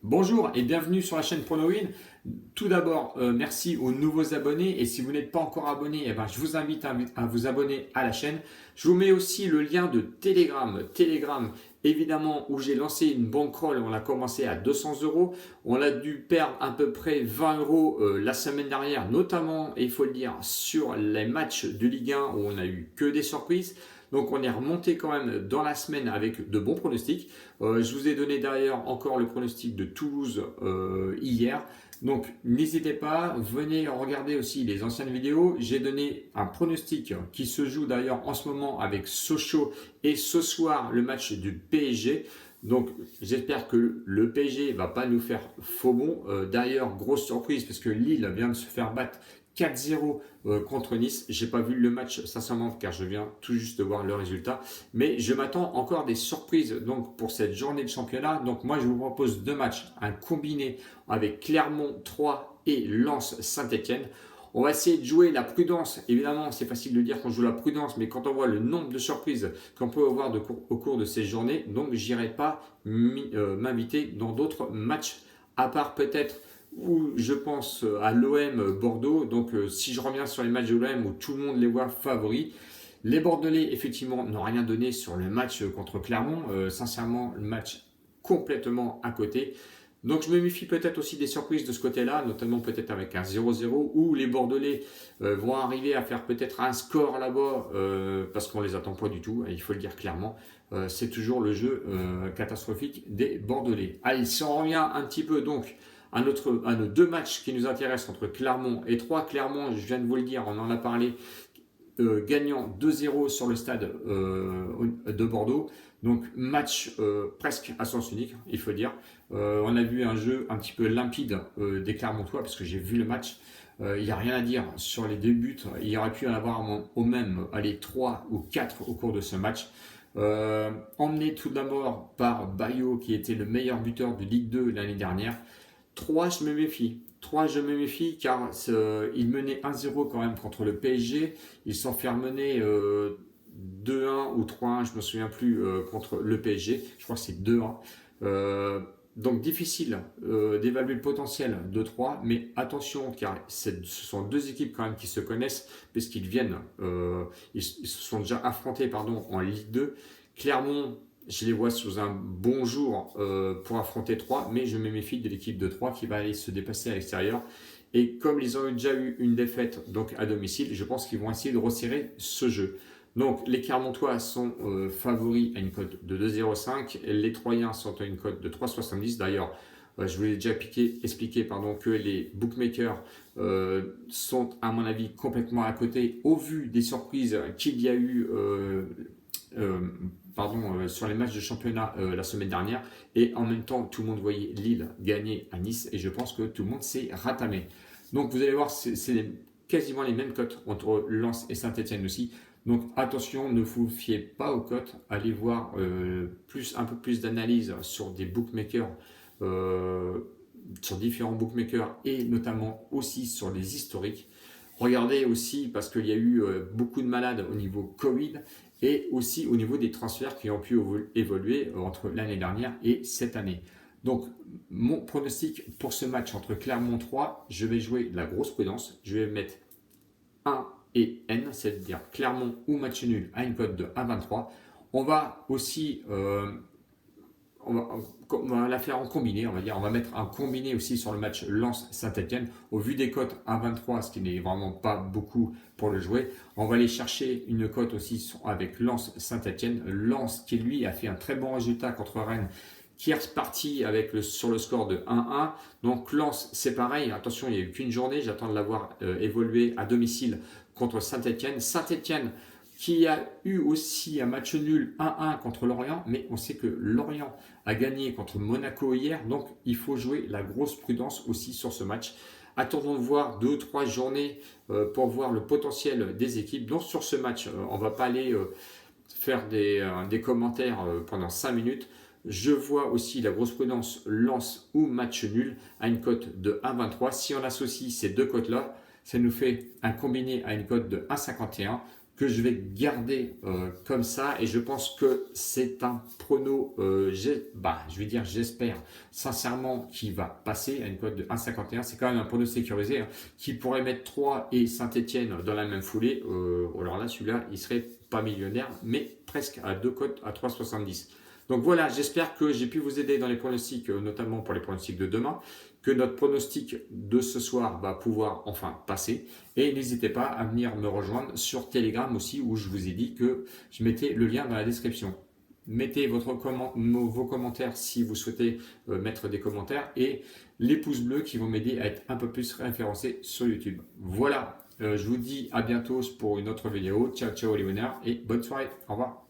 Bonjour et bienvenue sur la chaîne PronoWin. Tout d'abord, merci aux nouveaux abonnés et si vous n'êtes pas encore abonné, je vous invite à vous abonner à la chaîne. Je vous mets aussi le lien de Telegram. Telegram, évidemment, où j'ai lancé une bankroll. On a commencé à 200 euros. On a dû perdre à peu près 20 euros la semaine dernière, notamment, et il faut le dire, sur les matchs de Ligue 1 où on n'a eu que des surprises. Donc on est remonté quand même dans la semaine avec de bons pronostics. Je vous ai donné d'ailleurs encore le pronostic de Toulouse hier. Donc n'hésitez pas, venez regarder aussi les anciennes vidéos. J'ai donné un pronostic qui se joue d'ailleurs en ce moment avec Sochaux et ce soir le match du PSG. Donc j'espère que le PSG va pas nous faire faux bond. D'ailleurs, grosse surprise parce que Lille vient de se faire battre 4-0 contre Nice. J'ai pas vu le match sincèrement car je viens tout juste de voir le résultat. Mais je m'attends encore des surprises donc pour cette journée de championnat. Donc moi je vous propose deux matchs, un combiné avec Clermont 3 et Lens Saint-Etienne. On va essayer de jouer la prudence. Évidemment, c'est facile de dire qu'on joue la prudence, mais quand on voit le nombre de surprises qu'on peut avoir au cours de ces journées, donc j'irai pas m'inviter dans d'autres matchs, à part peut-être où je pense à l'OM Bordeaux. Donc si je reviens sur les matchs de l'OM où tout le monde les voit favoris, les Bordelais effectivement n'ont rien donné sur le match contre Clermont. Sincèrement, le match complètement à côté. Donc je me méfie peut-être aussi des surprises de ce côté-là, notamment peut-être avec un 0-0 où les Bordelais vont arriver à faire peut-être un score là-bas parce qu'on les attend pas du tout, il faut le dire clairement. C'est toujours le jeu catastrophique des Bordelais. Allez, si on revient un petit peu donc à nos deux matchs qui nous intéressent entre Clermont et Troyes. Clermont, je viens de vous le dire, on en a parlé, gagnant 2-0 sur le stade de Bordeaux. Donc match presque à sens unique, il faut dire. On a vu un jeu un petit peu limpide des Clermontois parce que j'ai vu le match. Il n'y a rien à dire sur les deux buts. Il y aurait pu en avoir au même 3 ou 4 au cours de ce match. Emmené tout d'abord par Bayo qui était le meilleur buteur de Ligue 2 l'année dernière. 3, je me méfie. 3, je me méfie car il menait 1-0 quand même contre le PSG. Ils s'en fait mener 2-1 ou 3-1, je ne me souviens plus, contre le PSG. Je crois que c'est 2-1. Donc difficile d'évaluer le potentiel de 3, mais attention car ce sont deux équipes quand même qui se connaissent puisqu'ils viennent, ils se sont déjà affrontés en Ligue 2. Clermont, je les vois sous un bon jour pour affronter 3, mais je me méfie de l'équipe de 3 qui va aller se dépasser à l'extérieur. Et comme ils ont déjà eu une défaite donc à domicile, je pense qu'ils vont essayer de resserrer ce jeu. Donc les Clermontois sont favoris à une cote de 2,05, les Troyens sont à une cote de 3,70. D'ailleurs, je vous l'ai déjà expliqué que les bookmakers sont à mon avis complètement à côté au vu des surprises qu'il y a eu sur les matchs de championnat la semaine dernière. Et en même temps, tout le monde voyait Lille gagner à Nice et je pense que tout le monde s'est ratamé. Donc vous allez voir, c'est quasiment les mêmes cotes entre Lens et Saint-Etienne aussi. Donc attention, ne vous fiez pas aux cotes, allez voir un peu plus d'analyse sur des bookmakers, sur différents bookmakers et notamment aussi sur les historiques. Regardez aussi parce qu'il y a eu beaucoup de malades au niveau Covid et aussi au niveau des transferts qui ont pu évoluer entre l'année dernière et cette année. Donc mon pronostic pour ce match entre Clermont 3, je vais jouer de la grosse prudence, je vais mettre 1 et N, c'est-à-dire Clermont ou match nul à une cote de 1,23. On va aussi on va la faire en combiné, on va mettre un combiné aussi sur le match Lens-Saint-Etienne. Au vu des cotes 1,23, ce qui n'est vraiment pas beaucoup pour le jouer, on va aller chercher une cote aussi avec Lens-Saint-Etienne. Lens qui lui a fait un très bon résultat contre Rennes, qui est reparti sur le score de 1-1. Donc Lens, c'est pareil, attention, il n'y a eu qu'une journée, j'attends de l'avoir évolué à domicile contre Saint-Etienne. Saint-Etienne qui a eu aussi un match nul 1-1 contre Lorient, mais on sait que Lorient a gagné contre Monaco hier, donc il faut jouer la grosse prudence aussi sur ce match. Attendons de voir 2-3 journées pour voir le potentiel des équipes. Donc sur ce match, on ne va pas aller faire des commentaires pendant 5 minutes. Je vois aussi la grosse prudence Lens ou match nul à une cote de 1,23. Si on associe ces deux cotes-là, ça nous fait un combiné à une cote de 1,51. que je vais garder comme ça, et je pense que c'est un prono, je vais dire, j'espère sincèrement qu'il va passer à une cote de 1,51. C'est quand même un prono sécurisé, hein, qui pourrait mettre 3 et Saint-Etienne dans la même foulée. Alors là, celui-là, il serait pas millionnaire, mais presque à 2 cotes à 3,70. Donc voilà, j'espère que j'ai pu vous aider dans les pronostics, notamment pour les pronostics de demain, que notre pronostic de ce soir va pouvoir enfin passer. Et n'hésitez pas à venir me rejoindre sur Telegram aussi, où je vous ai dit que je mettais le lien dans la description. Mettez vos commentaires si vous souhaitez mettre des commentaires, et les pouces bleus qui vont m'aider à être un peu plus référencé sur YouTube. Voilà, je vous dis à bientôt pour une autre vidéo. Ciao, ciao les winners, et bonne soirée. Au revoir.